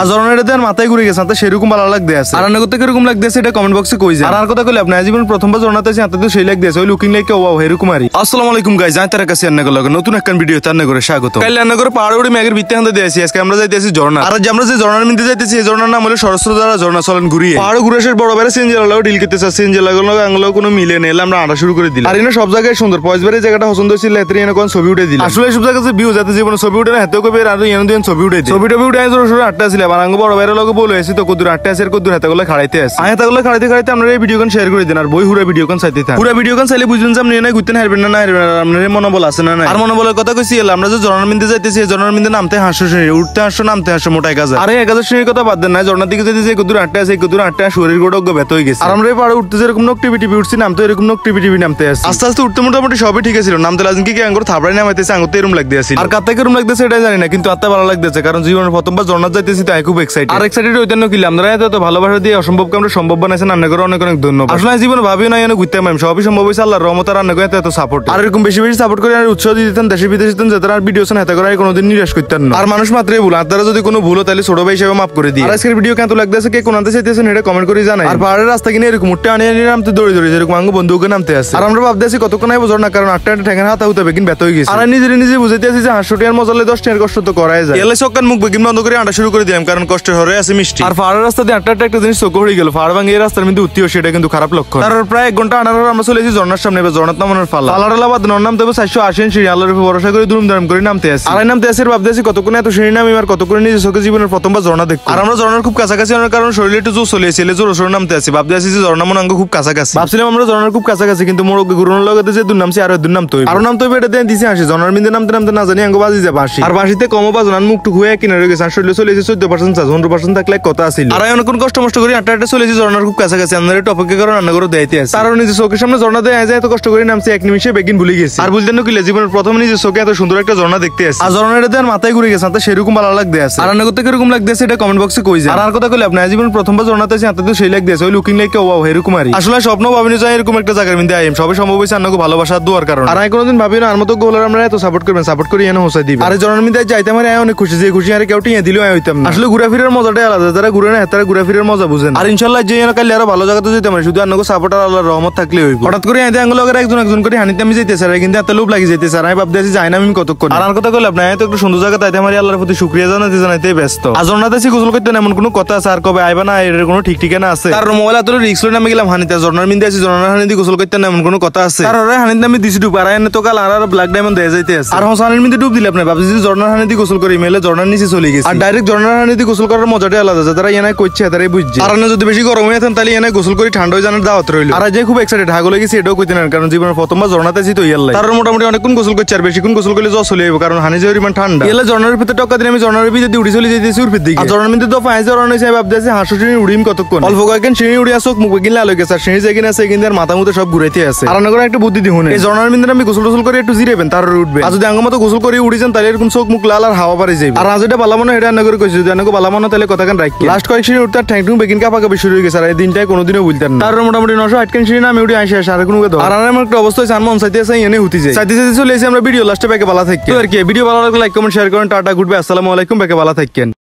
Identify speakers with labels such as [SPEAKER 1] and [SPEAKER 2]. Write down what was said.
[SPEAKER 1] আর জরনের দেন মাথায় ঘুরে গেছে তো সেরকম ভালো লাগতে আছে আর আনাগো থেকে এরকম লাগতেছে এটা কমেন্ট বক্সে কই যায় আর কথা কইলে আপনি জীবন প্রথমবার জরনাতে আছে তো সেই লাগতেছে ওই লুকিং লাইক ওয়াও এরকম আর আসসালামু আলাইকুম গাইস জানতে রাখছি আন্না গো নতুন একটা ভিডিও তান্না করে স্বাগত কাল আন্না করে পাহাড় উড়ে মেঘের ভিত্তি হাতে দিয়েছি আজকে আমরা যাইতেছি ঝর্ণা আর আমরা যে ঝর্ণার মধ্যে যাইতেছি এই ঝর্ণার নাম হলো সরস্বতীধারা ঝর্ণা চলেন ঘুরিয়ে পাহাড় ঘুরে এসে বড় বড় সিনজেলা লাগো ডিল করতেছে সিনজেলা গুলো কোনো মিলে নেই আমরা আঁটা শুরু করে দিলাম আর এনে সব জায়গায় সুন্দর পয়সবাড়ি জায়গাটা পছন্দ হয়েছিল এতে এনে কোন ছবি উঠে দিলাম আসলে সব জায়গায় ভিউ যাতে জীবনে ছবি উঠে না হাতেও কবে আর এনে দিন ছবি উঠে ছবিটা উঠে শুরু আটটা ছিল আর আঙ্গ বড় বাইরে লোক বলে এসে তো কদুর আটটা আছে কদুর হাতেগুলো খাড়াইতে আছে হাতেগুলো খাড়াইতে খাড়াইতে আমরা এই ভিডিও শেয়ার করে দিন আর বই হুরা ভিডিও চাইতে থাক পুরো ভিডিও চাইলে বুঝবেন যে আপনি এনে ঘুরতে হারবেন না আপনার মনোবল আছে না আর মনোবলের কথা কইছি আমরা যে ঝর্ণার মধ্যে যাইতেছি ঝর্ণার মধ্যে নামতে হাসো শ্রেণী উঠতে হাসো নামতে হাসো মোটা 1000 আর 1000 শ্রেণীর কথা বাদ দেন না ঝর্ণার দিকে যেতে কদুর আটটা আছে কদুর আটটা শরীর গোড় ব্যথ হয়ে গেছে আর আমরা এই পাহাড়ে উঠতে যেরকম নক টিভি উঠছি নামতে এরকম নক টিভি নামতে আছে আস্তে আস্তে উঠতে মোটামুটি সবই ঠিক ছিল নামতে লাজিন কি আঙ্গুর থাবড়াই নামাইতেছে আঙ্গুরতে এরকম লাগতে আছে আর কাতে এরকম লাগতেছে এটা জানি না কিন্তু আত্মা ভালো লাগতেছে কারণ জীবনের প্রথমবার ঝর্ণা যাইতেছি তাই খুব এক্সাইটেড আর এক্সাইটেড হইতেন কি আমরা এত ভালোবাসা দিয়ে অসম্ভবকে আমরা সম্ভব বানাইছেন রান্না করে অনেক অনেক ধন্যবাদ আসলে জীবনে ভাবিও না এনে ঘুরতে পারি সবই সম্ভব হয়েছে আল্লাহর রহমতে রান্না করে এত সাপোর্ট আর এরকম বেশি বেশি সাপোর্ট করে আর উৎসাহ দিতেন দেশে বিদেশে যেতে আর ভিডিও হাতে করে কোনোদিন নিরাশ করতেন না আর মানুষ মাত্রই ভুল আপনারা যদি কোনো ভুল তাহলে ছোট ভাই হিসেবে মাফ করে দিই আর আজকের ভিডিও কেন লাগতেছে কে কোনাতে চাইতেছেন এটা কমেন্ট করে জানাই আর পাহাড়ের রাস্তা কিনে এরকম উঠতে আনিয়ে নামতে দৌড়ে দৌড়ে যেরকম আঙ্গ বন্ধুকে নামতে আছে আর আমরা ভাবতেছি কতক্ষণ আইবো ঝর্ণা কারণ আটটা ঠেঙ্গার হাত হতে বেগিন ব্যথ হয়ে গেছে আর নিজে বুঝাইতে আছি যে 500 টাকার মজালে 10 টাকার কষ্ট তো করাই যায় এলে সকাল মুখ বেগিন বন্ধ করে আটা শুরু করে দিলাম কারণ কষ্টের হরে আছে মিষ্টি আর পাহাড়ের রাস্তা দিয়ে আটটা একটা জিনিস চোখ হয়ে গেল পাহাড় ভাঙে এই রাস্তার মধ্যে উঠতেও সেটা কিন্তু খারাপ লক্ষণ তার প্রায় 1 ঘন্টা আনার আমরা চলে এসেছি ঝর্ণার সামনে এবার ঝর্ণার নামানোর ফালার নাম দেবো 480 সিঁড়ি আল্লাহর উপর ভরসা করে দুরুম দারাম করে নামতে আসি আর নামতে আসি ভাবতেছি কতক্ষণ এত সিঁড়ি নামি আর কতক্ষণ নিজের চোখে জীবনের প্রথমবার ঝর্ণা দেখবো আর আমরা ঝর্ণার খুব কাছাকাছি হওয়ার কারণ শরীরে একটু জোর চলে এসেছিল জোর সরে নামতে আসি ভাবতে আসি যে ঝর্ণা মন অঙ্গ খুব কাছাকাছি ভাবছিলাম আমরা ঝর্ণার খুব কাছাকাছি কিন্তু মোর গুরুনোর লগে যে দুর নামছি আর দুর নাম তৈরি আর নাম তৈরি এটা দিয়ে দিছি আসি ঝর্ণার মিন্দে নামতে নামতে না জানি অঙ্গ বাজি যায় বাঁশি আর বাঁশিতে কমও বাজন মুখ টুক হয়ে কিনে গেছে আর শরীরে চলে এসেছে 14% 100% থাকলে কথা আছিল আর অনেক কষ্ট মষ্ট করে আটটা চলে এসেছি ঝর্ণার খুব কাছাকাছি আমরা একটু অপেক্ষা করে রান্না করে দেইতে আছে আর নিজের চোখের সামনে ঝর্ণা দেয় যায় এত কষ্ট করে নামছি 1 নিমিষে বেগিন ভুলে গেছি আর বুঝলেন না কি জীবনের প্রথম নিজের চোখে এত সুন্দর একটা ঝর্ণা দেখতে আছে আর ঝর্ণাটা দেন মাথায় ঘুরে গেছে তো সেরকম ভালো লাগতে আছে আর রান্না করতে কিরকম লাগতেছে এটা কমেন্ট বক্সে কই যায় আর কথা কইলে আপনি জীবন প্রথমবার ঝর্ণাতে আছে তো সেই লাগতেছে ওই লুকিং লাইক ওয়াও এরকম আর আসলে স্বপ্ন ভাবিনি যায় এরকম একটা জায়গার মধ্যে আইম সবই সম্ভব হইছে আপনাকে ভালোবাসা দোয়ার কারণে আর কোনোদিন ভাবি না আর মতো গোলার আমরা এত সাপোর্ট করবেন সাপোর্ট করে এনে হোসাই দিবেন আর ঝর্ণার মধ্যে যাইতে আমার অনেক খুশি যে খুশি আর কেউ টিয়ে দিলেও হইতাম না আসলে ঘুরাফিরার মজাটাই আলাদা যারা ঘুরে না তারা ঘুরাফিরার মজা বুঝেন আর ইনশাআল্লাহ যে কাল আরো ভালো জায়গাতে যেতে পারে শুধু আপনাকে সাপোর্ট আর আল্লাহর রহমত থাকলে হইব হঠাৎ করে এতে আঙ্গুল একজন করে হানিতে আমি যাইতেছে আর কিন্তু এত লোভ লাগি যাইতেছে আর আমি ভাবতেছি যাই না আমি কতক্ষণ আর কথা কইলে আপনি এত একটু সুন্দর জায়গা তাইতে আমার আল্লাহর প্রতি শুকরিয়া জানাতে ব্যস্ত আর ঝর্ণাতে গোসল করতে এমন কোনো কথা আছে আর কবে আইবা না এর কোনো ঠিক ঠিকানা আছে আর মোবাইল এত রিস্ক লই নামে গেলাম হানিতে ঝর্ণার মিন্দে আছি ঝর্ণার হানিতে গোসল করতে এমন কোনো কথা আছে আর ওরা হানিতে আমি দিছি ডুব আর এনে তো কাল আর ব্ল্যাক ডায়মন্ড দেয়া যাইতে আছে আর হোসানের মিন্দে ডুব দিলে আপনি ভাবছি ঝর্ণার হানিতে গোসল করে মেলে ঝর্ণার নিচে চলে গেছে আর ডাইরেক্ট ঝর্ণার হানিতে গোসল করার মজাটাই আলাদা যারা এনে কইছে তারাই বুঝছে আর যদি বেশি গরম হয়ে থাকেন তাহলে এনে গোসল করে ঠান্ডা হয়ে জানার দাওয়াত রইল আর যে খুব এক্সাইটেড হাগলে গেছি এটাও কইতে না কারণ জীবনের প্রথমবার ঝর্ণাতে আছি তো ইয়াল্লাই তার মোটামুটি অনেকক্ষণ গোসল করছে আর বেশিক্ষণ গোসল করলে জ্বর চলে যাবে কারণ হানি যে পরিমাণ ঠান্ডা এলে ঝর্ণার ভিতরে টক্কা দিন আমি ঝর্ণার ভিতরে উড়ি চলে যেতেছি উড়পির দিকে আর ঝর্ণার ভিতরে তো ফাইজ ঝর্ণা হয়েছে ভাবতেছি 500 সিঁড়ি উড়িম কতক্ষণ অল্প কয়েকদিন সিঁড়ি উড়ি আসুক মুখ কিনলে আলো গেছে আর সিঁড়ি যেখানে আছে কিন্তু আর মাথা মুখে সব ঘুরাইতে আছে আর অনেক একটা বুদ্ধি দিহুন এই ঝর্ণার ভিতরে আমি গোসল টোসল করে একটু জিরাবেন তার উঠবে আর যদি আঙ্গ মতো গোসল করে উড়ি যান তাহলে এরকম চোখ মুখ লাল আর হাওয়া পারে যাবে আর আজ এটা বালা মনে এটা রান্না করে কইছি যদি আঙ্গ বালা মনে তাহলে কথা কান রাখি লাস্ট কয়েক সিঁড়ি উঠতে ঠ্যাং টুং বেগিন কাপা কাপি শুরু হয়ে গেছে আর এই দিনটাই কোনোদিনও ভুলতেন না তার মোটামুটি 908 সিঁড়ি নামে উঠে আসে আর কোনো আর আমার একটা অবস্থা হয়েছে মন চাইতে আছে এনে হুতি যায় চাইতে চলে এসে আমরা ভিডিও লাস্টে ব্যাকে বালা থাকি তো আর কি ভিডিও ভালো লাগলে লাইক কমেন্ট শেয়ার করেন টাটা গুড বাই আসসালামু আলাইকুম ব্যাকে বালা থাকেন।